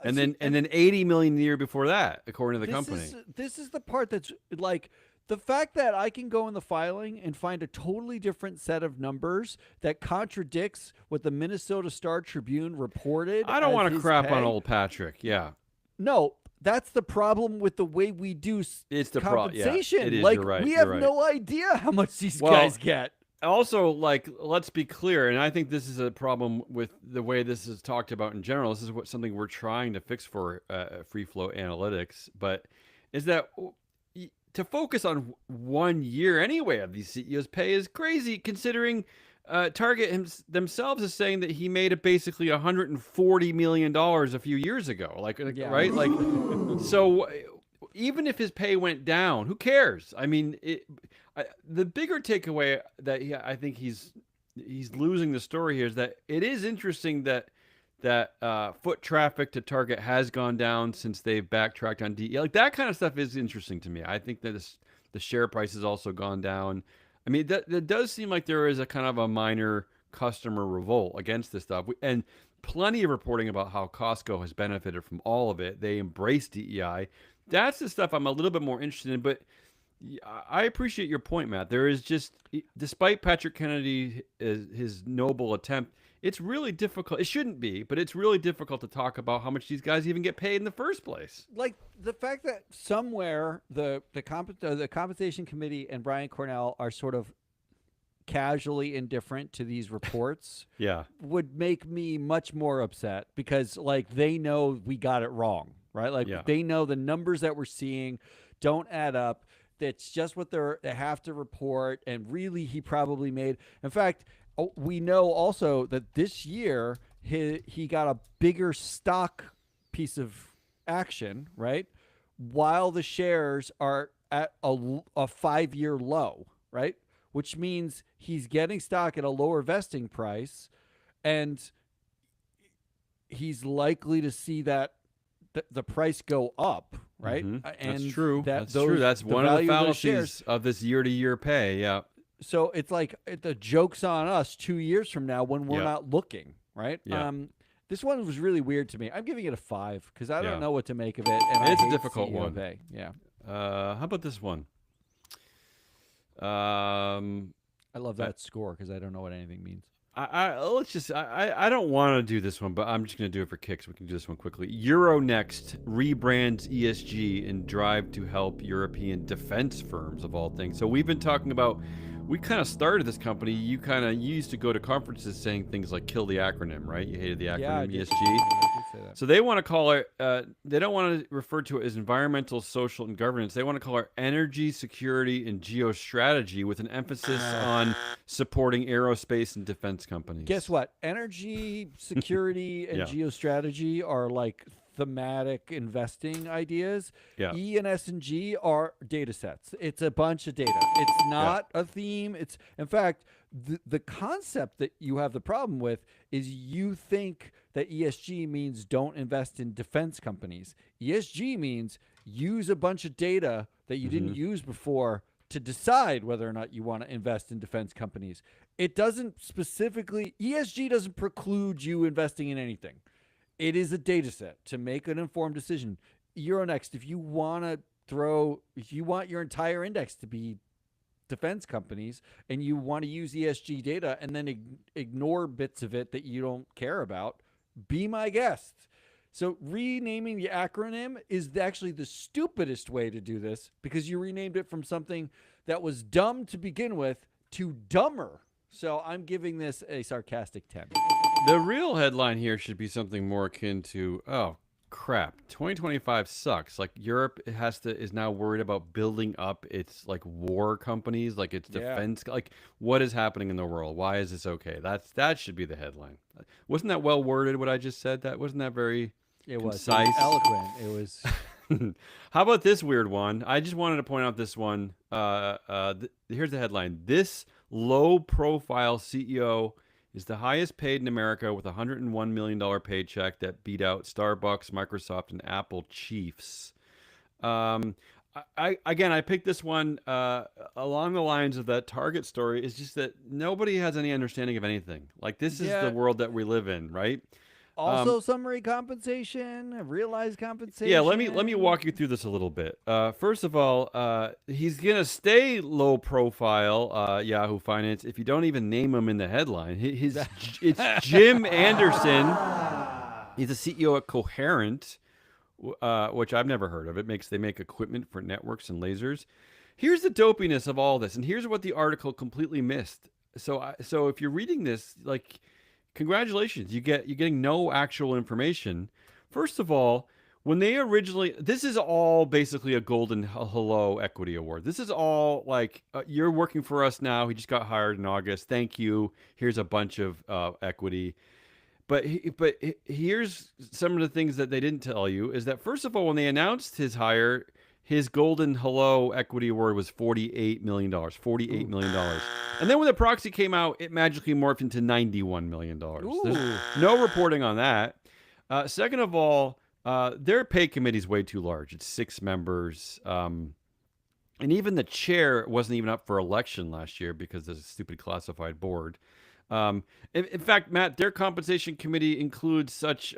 And then 80 million the year before that, according to the company. This is the part that's like the fact that I can go in the filing and find a totally different set of numbers that contradicts what the Minnesota Star Tribune reported. I don't want to crap on pay. old Patrick. Yeah. No, that's the problem with the way we do It's the compensation. Yeah, it is. Like You're right. we You're have right. no idea how much these guys get. Also, like, let's be clear, and I think this is a problem with the way this is talked about in general. This is something we're trying to fix for free flow analytics, but is that to focus on 1 year anyway of these CEOs' pay is crazy, considering Target themselves is saying that he made it basically $140 million a few years ago. Right? Like, so even if his pay went down, who cares? I mean, the bigger takeaway that I think he's losing the story here is that it is interesting that foot traffic to Target has gone down since they've backtracked on DE. Like that kind of stuff is interesting to me. I think that the share price has also gone down. I mean, that does seem like there is a kind of a minor customer revolt against this stuff, and plenty of reporting about how Costco has benefited from all of it. They embrace DEI. That's the stuff I'm a little bit more interested in, but I appreciate your point, Matt. There is just, despite Patrick Kennedy, his noble attempt, it's really difficult. It shouldn't be, but it's really difficult to talk about how much these guys even get paid in the first place. Like the fact that somewhere the compensation committee and Brian Cornell are sort of casually indifferent to these reports would make me much more upset, because like they know we got it wrong, right? Like they know the numbers that we're seeing don't add up. That's just what they have to report, and really he probably made. In fact, we know also that this year he got a bigger stock piece of action, right? While the shares are at a 5-year low, right? Which means he's getting stock at a lower vesting price, and he's likely to see that the price go up, right? Mm-hmm. And that's true. That's true. That's one of the fallacies of of this year-to-year pay. Yeah. So it's like the joke's on us 2 years from now when we're not looking, right? Yeah. This one was really weird to me. I'm giving it a 5 because I don't know what to make of it. And it's a hate difficult CEO one. pay. Yeah. How about this one? Um, I love that score because I don't know what anything means. let's just I don't want to do this one, but I'm just going to do it for kicks. We can do this one quickly. Euronext rebrands ESG and drive to help European defense firms of all things. So we've been talking about. We kind of started this company. You used to go to conferences saying things like "kill the acronym," right? You hated the Yeah, I acronym did. ESG. I did say that. So they want to call it. They don't want to refer to it as environmental, social, and governance. They want to call it energy, security, and geostrategy, with an emphasis on supporting aerospace and defense Guess companies. what? Energy, security, and Yeah, geostrategy are like thematic investing ideas. yeah, E and S and G are data sets. It's a bunch of data. It's yeah. not a theme. It's in fact the concept that you have the problem with is you think that ESG means don't invest in defense companies. ESG means use a bunch of data that you Hmm. didn't use before to decide whether or not you want to invest in defense companies. It doesn't specifically, ESG doesn't preclude you investing in anything. It is a data set to make an informed decision. Euronext, if you want your entire index to be defense companies and you want to use ESG data and then ignore bits of it that you don't care about, be my guest. So renaming the acronym is actually the stupidest way to do this because you renamed it from something that was dumb to begin with to dumber. So I'm giving this a sarcastic 10. The real headline here should be something more akin to, oh crap, 2025 sucks. Like Europe is now worried about building up its like war companies, like its Yeah, defense. Like what is happening in the world? Why is this okay? That should be the headline. Wasn't that well worded? What I just said? That wasn't that very it was. It was concise. eloquent. It was. How about this weird one? I just wanted to point out this one. Here's the headline: This low-profile CEO is the highest paid in America with a $101 million paycheck that beat out Starbucks, Microsoft, and Apple chiefs. Um, I picked this one along the lines of that Target story. It's just that nobody has any understanding of anything. Like this is the Yeah. world that we live in, right? Um, Also, summary compensation, realized Yeah, let me compensation. walk you through this a little bit. First of all, he's gonna stay low profile, Yahoo Finance, if you don't even name him in the headline. It's Jim Anderson. He's the CEO at Coherent, which I've never heard of. They make equipment for networks and lasers. Here's the dopiness of all this, and here's what the article completely missed. So if you're reading this, like, congratulations, you're getting no actual information. First of all, when they originally, this is all basically a golden hello equity award. This is all like, you're working for us now. He just got hired in August. Thank you. Here's a bunch of equity. But here's some of the things that they didn't tell you is that first of all, when they announced his hire, his golden hello equity award was $48 million. $48 Ooh. million. And then when the proxy came out, it magically morphed into $91 million. There's Ooh. no reporting on that. Second of all, their pay committee is way too large. It's 6 members. And even the chair wasn't even up for election last year because there's a stupid classified board. Um, in fact, Matt, their compensation committee includes such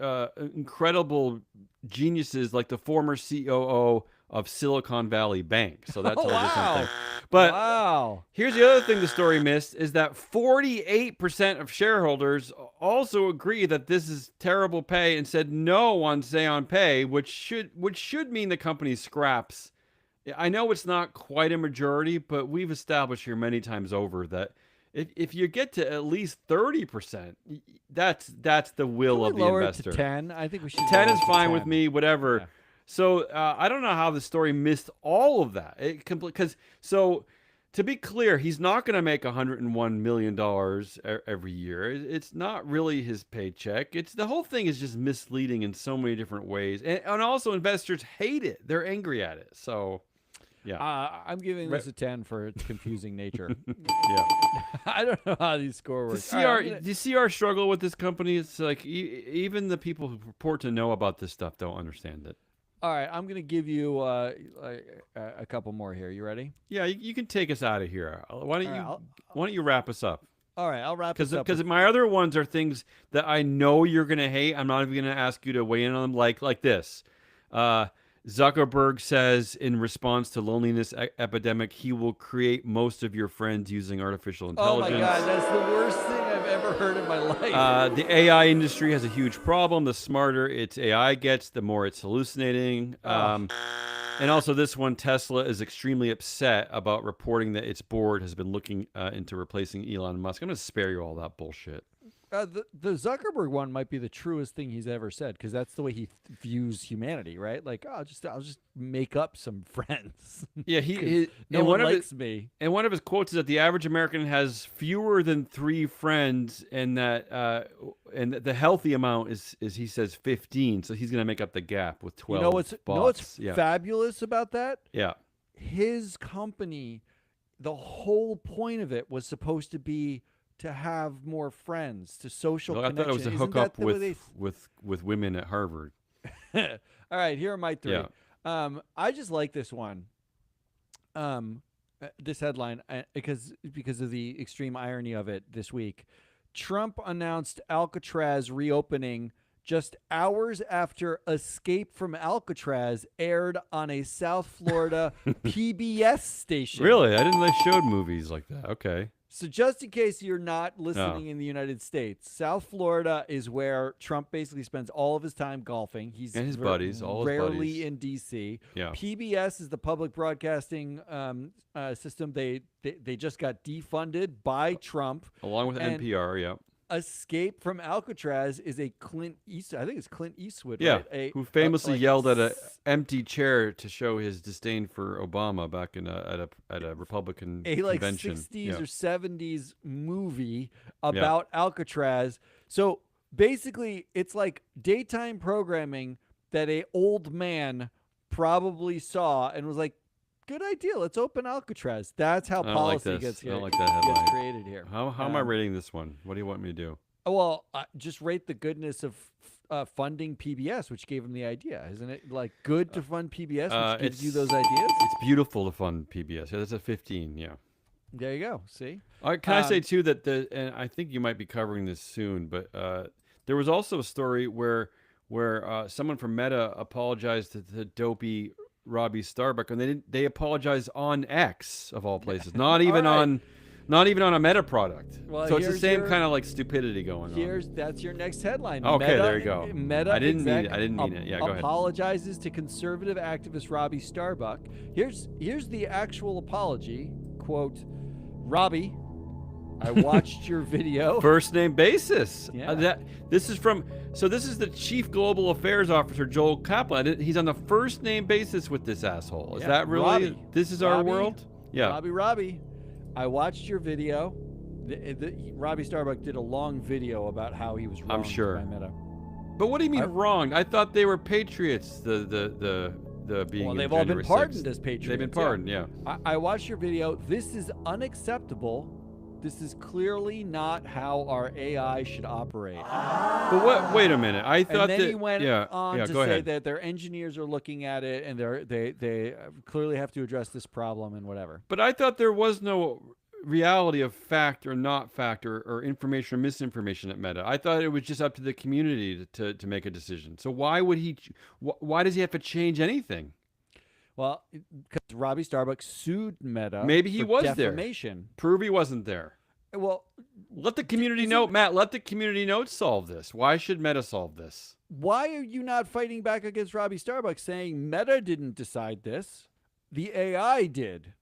incredible geniuses like the former COO of Silicon Valley Bank. So that Oh, tells you something. wow. But Wow. here's the other thing the story missed is that 48% of shareholders also agree that this is terrible pay and said no on say on pay, which should mean the company scraps. I know it's not quite a majority, but we've established here many times over that if you get to at least 30%, that's the Can will we of the lower it to investor. 10? I think we should 10 lower is it to fine with 10. me, whatever. Yeah. So I don't know how the story missed all of that. Because so to be clear, he's not going to make $101 million every year. It's not really his paycheck. It's the whole thing is just misleading in so many different ways, and also investors hate it. They're angry at it. So yeah, I'm giving Re- this a 10 for its confusing nature. yeah. I don't know how these score To works. see do you see our struggle with this company? It's like even the people who purport to know about this stuff don't understand it. All right, I'm going to give you a couple more here. You ready? Yeah, you can take us out of here. Why don't All right, you why don't you wrap us up? I'll wrap this up. Because my other ones are things that I know you're gonna hate. I'm not even gonna ask you to weigh in on them. Like this, Zuckerberg says in response to loneliness epidemic, he will create most of your friends using artificial Oh my intelligence. God, that's the worst thing I've ever heard in my life. The AI industry has a huge problem. The smarter its AI gets, the more it's hallucinating. Oh. And also, this one, Tesla is extremely upset about reporting that its board has been looking into replacing Elon Musk. I'm going to spare you all that bullshit. The Zuckerberg one might be the truest thing he's ever said, because that's the way he views humanity, right? Like, oh, I'll just make up some friends. Yeah, 'Cause no one likes me. And one of his quotes is that the average American has fewer than 3 friends, and that the healthy amount is he says 15. So he's going to make up the gap with 12. You know what's Yeah. fabulous about that? Yeah. His company, the whole point of it was supposed to be to have more friends, to social Well, I connection. thought it was a Isn't hookup that the way with women at Harvard. All right, here are my three. Yeah. I just like this one. This headline because of the extreme irony of it this week. Trump announced Alcatraz reopening just hours after Escape from Alcatraz aired on a South Florida PBS station. Really? I didn't know they showed movies like that. Okay. So just in case you're not listening in the United States, South Florida is where Trump basically spends all of his time golfing. He's and his buddies, all his rarely buddies. in D.C. Yeah. PBS is the public broadcasting system. They just got defunded by Trump. Along with And NPR, yeah. Escape from Alcatraz is a Clint Eastwood. I think it's Clint Eastwood, Yeah, right? who famously yelled at an empty chair to show his disdain for Obama back in at a Republican convention. 60s or 70s movie about Alcatraz. So basically, it's like daytime programming that a old man probably saw and was like, good idea. Let's open Alcatraz. That's how policy gets created here. How am I rating this one? What do you want me to do? Well, just rate the goodness of funding PBS, which gave him the idea. Isn't it like good to fund PBS, which gives you those ideas? It's beautiful to fund PBS. Yeah, that's a 15. Yeah. There you go. See? Can I say too that and I think you might be covering this soon, but there was also a story where someone from Meta apologized to the dopey Robbie Starbuck, and they apologized on X of all places, not even on a Meta product. Well, so it's the same kind of like stupidity going on. That's your next headline. Okay, Meta, there you go. Meta I didn't exec mean it. Yeah, go ahead. Apologizes to conservative activist Robbie Starbuck. Here's the actual apology. Quote, Robbie, I watched your video. First name basis. Yeah. This is the chief global affairs officer, Joel Kaplan. He's on the first name basis with this asshole. Is that really? Robbie. This is our world? Yeah. Robbie, I watched your video. Robbie Starbuck did a long video about how he was wronged I'm sure. by Meta. But what do you mean wronged? I thought they were patriots. The being. Well, they've all been pardoned as patriots. They've been pardoned. Yeah. I watched your video. This is unacceptable. This is clearly not how our AI should operate. But what? Wait a minute. I thought and then that. he went on to go say ahead. that their engineers are looking at it and they clearly have to address this problem and whatever. But I thought there was no reality of fact or not fact or information or misinformation at Meta. I thought it was just up to the community to make a decision. So why would he? Why does he have to change anything? Well, because Robbie Starbuck sued Meta. Maybe he for was defamation. there. Prove he wasn't there. Well, let the community know, Matt. Let the community know solve this. Why should Meta solve this? Why are you not fighting back against Robbie Starbuck, saying Meta didn't decide this, the AI did,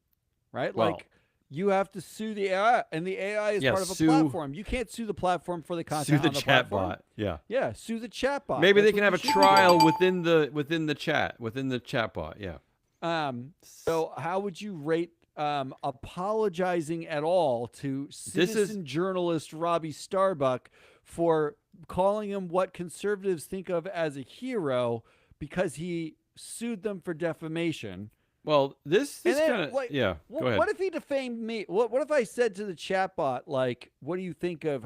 right? Well, like you have to sue the AI, and the AI is part of a platform. You can't sue the platform for the content. Sue on the platform. chatbot. Yeah. Yeah, sue the chatbot. Maybe That's they can what have a you should be trial doing. within the chatbot. Yeah. So how would you rate apologizing at all to citizen journalist Robbie Starbuck for calling him what conservatives think of as a hero because he sued them for defamation? Well, this kind of go ahead. What if he defamed me? What if I said to the chatbot, like, what do you think of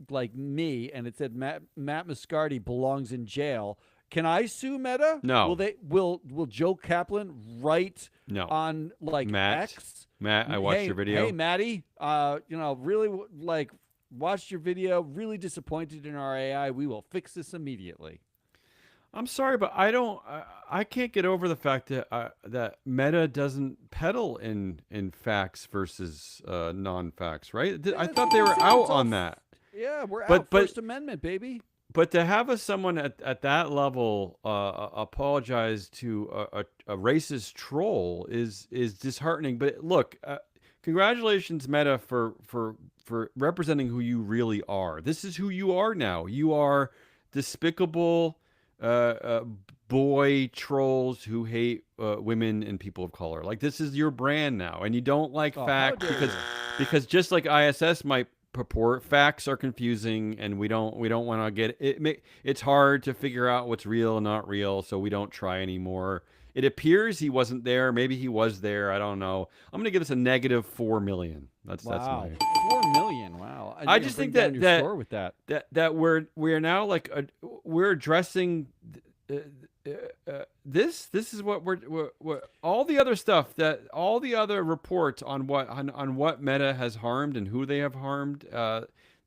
like me? And it said Matt Moscardi belongs in jail. Can I sue Meta? No. Will Joe Kaplan write on like X? Matt, I watched your video. Hey, Matty, really like watched your video. Really disappointed in our AI. We will fix this immediately. I'm sorry, but I don't. I can't get over the fact that that Meta doesn't peddle in facts versus non-facts, right? Yeah, I that's thought what they they were say. out It's all. on that. Yeah, we're out. But First Amendment, baby. but to have someone at that level apologize to a racist troll is disheartening. But look, congratulations, Meta, for representing who you really are. This is who you are now. You are despicable uh, uh, boy trolls who hate women and people of color. Like this is your brand now, and you don't like Oh, how fact dare you? because just like ISS might purport, facts are confusing, and we don't want to get it. It's hard to figure out what's real and not real, so we don't try anymore. It appears he wasn't there. Maybe he was there. I don't know. I'm gonna give this a negative 4 million. That's Wow, my. 4 million. Wow, I you're gonna just bring think down that your that score with that. that we're now like we're addressing uh, this is what we're all the other stuff that all the other reports on what Meta has harmed and who they have harmed,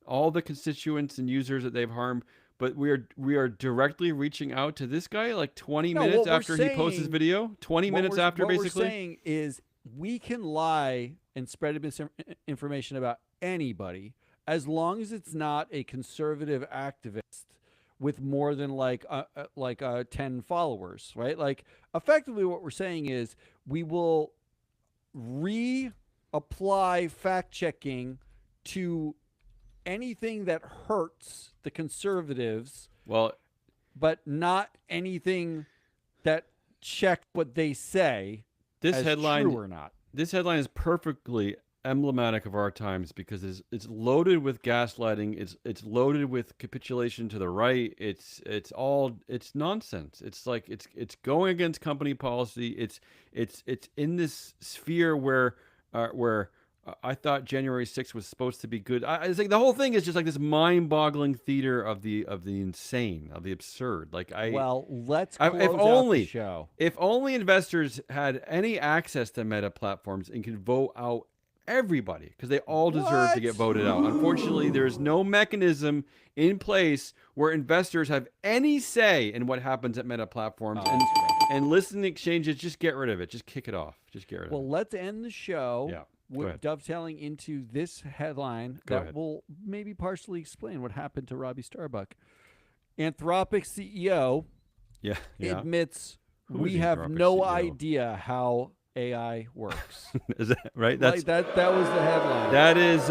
all the constituents and users that they've harmed. But we are directly reaching out to this guy like 20 No, minutes what we're after he posts his saying, video. 20 minutes after, what we're basically. saying is we can lie and spread misinformation about anybody as long as it's not a conservative activist with more than like 10 followers, right? Like effectively what we're saying is we will reapply fact checking to anything that hurts the conservatives, Well, but not anything that check what they say this as headline true or not. this headline is perfectly emblematic of our times because it's loaded with gaslighting. It's loaded with capitulation to the right. It's nonsense. It's like it's going against company policy. It's in this sphere where I thought January 6th was supposed to be good. I think the whole thing is just like this mind-boggling theater of the insane, of the absurd. Like Well, let's I, close out the show. if only investors had any access to Meta platforms and could vote out everybody because they all deserve to get What? voted out. Unfortunately, there is no mechanism in place where investors have any say in what happens at Meta platforms. Oh, that's rough. And listening exchanges, just get rid of it. Just kick it off. Just get rid of Well, it. let's end the show Yeah. Go with ahead. dovetailing into this headline Go that ahead. will maybe partially explain what happened to Robbie Starbuck. Anthropic CEO Yeah. Yeah. admits Who we is have Anthropic no CEO? idea how AI works. Is that right? Like that was the headline. That is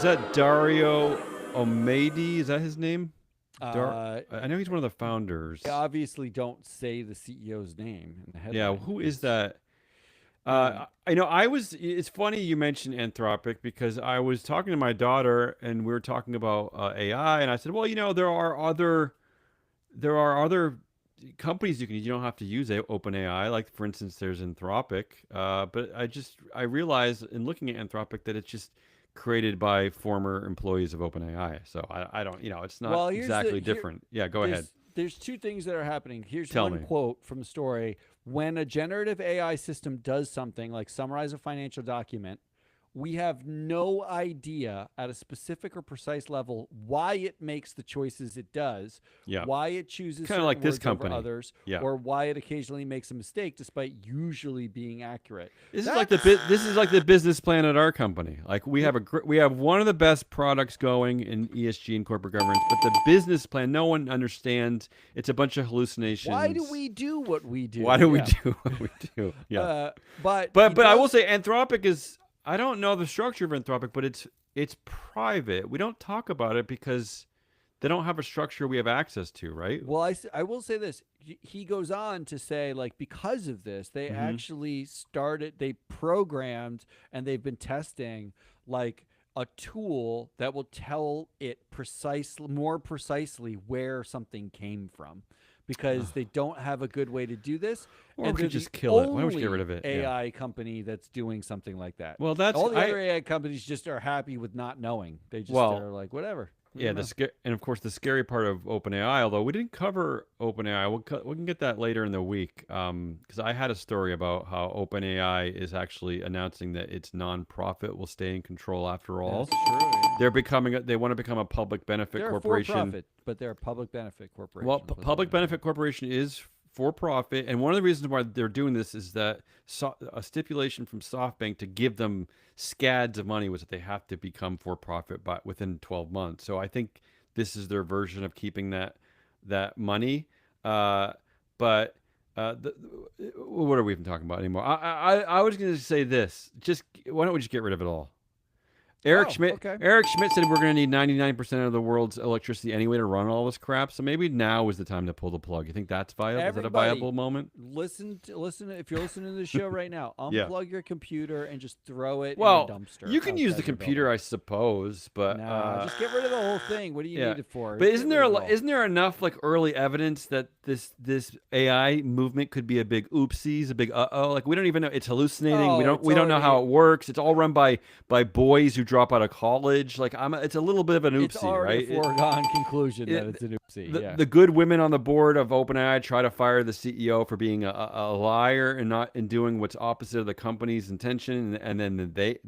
that Dario Omedi? Is that his name? I know he's one of the founders. They obviously don't say the CEO's name in the headline. Yeah, who is that? Um, It's funny you mentioned Anthropic because I was talking to my daughter and we were talking about AI, and I said, well, there are other companies you can use. You don't have to use OpenAI. Like for instance, there's Anthropic. But I realized in looking at Anthropic that it's just created by former employees of OpenAI. So I don't, it's not Well, exactly different. Yeah, go ahead. There's two things that are happening. Here's Tell one me. quote from the story. When a generative AI system does something like summarize a financial document, we have no idea at a specific or precise level why it makes the choices it does, Yeah. why it chooses Kinda like certain this words over company. others, Yeah. or why it occasionally makes a mistake despite usually being accurate. This is like the business plan at our company. Like we have we have one of the best products going in ESG and corporate governance, but the business plan no one understands. It's a bunch of hallucinations. Why do we do what we do? Why do we Yeah. do what we do? Yeah. But I will say Anthropic is I don't know the structure of Anthropic, but it's private. We don't talk about it because they don't have a structure we have access to, right? Well, I will say this. He goes on to say, like, because of this, they actually they programmed and they've been testing, like, a tool that will tell it more precisely where something came from. Because they don't have a good way to do this, Or and we they're could just the kill it. Why don't we only get rid of it? Yeah. AI company that's doing something like that. Well, that's all the other AI companies just are happy with not knowing. They just are like, whatever. I don't know. and of course the scary part of OpenAI, although we didn't cover OpenAI, we can get that later in the week. Because I had a story about how OpenAI is actually announcing that its nonprofit will stay in control after all. That's true. Yeah. They want to become a public benefit They're a corporation. for-profit, but they're a public benefit corporation. Well, public benefit corporation is for profit, and one of the reasons why they're doing this is that a stipulation from SoftBank to give them scads of money was that they have to become for profit by within 12 months. So I think this is their version of keeping that money. But what are we even talking about anymore? I was going to say this. Just why don't we just get rid of it all? Eric Schmidt. Okay. Eric Schmidt said we're going to need 99% of the world's electricity anyway to run all this crap. So maybe now is the time to pull the plug. You think that's viable? Is that a viable moment? Listen. If you're listening to the show right now, unplug your computer and just throw it in a dumpster. You can use the outside your computer, building. I suppose, but Just get rid of the whole thing. What do you need it for? But Get isn't rid there of it all. isn't there enough like early evidence that this AI movement could be a big oopsies, a big like we don't even know it's hallucinating. We don't know how it works. It's all run by boys who drop out of college. Like it's a little bit of an oopsie, It's already right? a foregone conclusion that it's an oopsie. The good women on the board of OpenAI try to fire the CEO for being a liar and doing what's opposite of the company's intention, and then they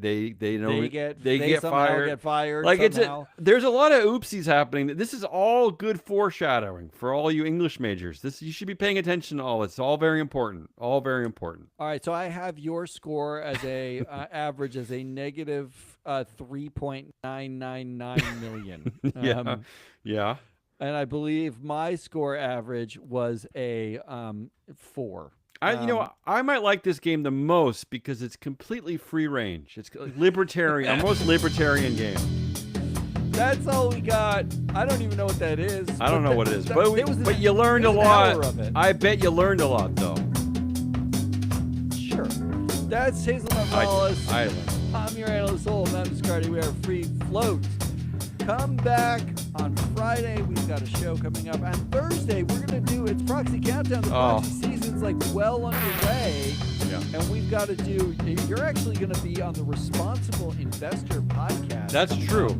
get fired. Like somehow. There's a lot of oopsies happening. This is all good foreshadowing for all you English majors. You should be paying attention to all. It's all very important. All very important. All right, so I have your score as a average as a negative 3.999 million. Yeah. And I believe my score average was a 4. I might like this game the most because it's completely free range. It's libertarian, our most libertarian game. That's all we got. I don't even know what that is. I don't know what it is, but you learned a an lot. hour of it. I bet you learned a lot, though. Sure. That's Hazelnut Wallace. I learned. I'm your analyst, Matt Viscardi. We are Free Float. Come back on Friday. We've got a show coming up. On Thursday, we're going to do it's Proxy Countdown. The Proxy season's like well underway. Yeah. And we've got to do, you're actually going to be on the Responsible Investor podcast. That's true.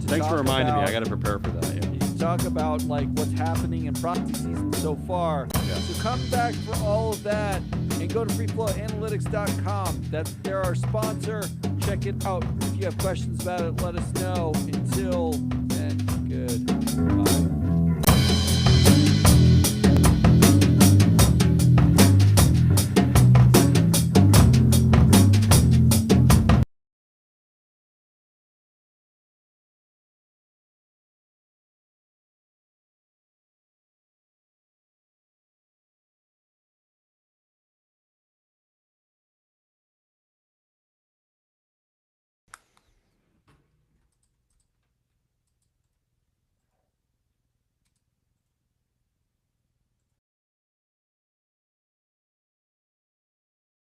Thanks for reminding me. I got to prepare for that. Yeah. You talk about like what's happening in proxy season so far. Yeah. So come back for all of that and go to freeflowanalytics.com. They're our sponsor. Check it out. If you have questions about it, let us know. Until then, good.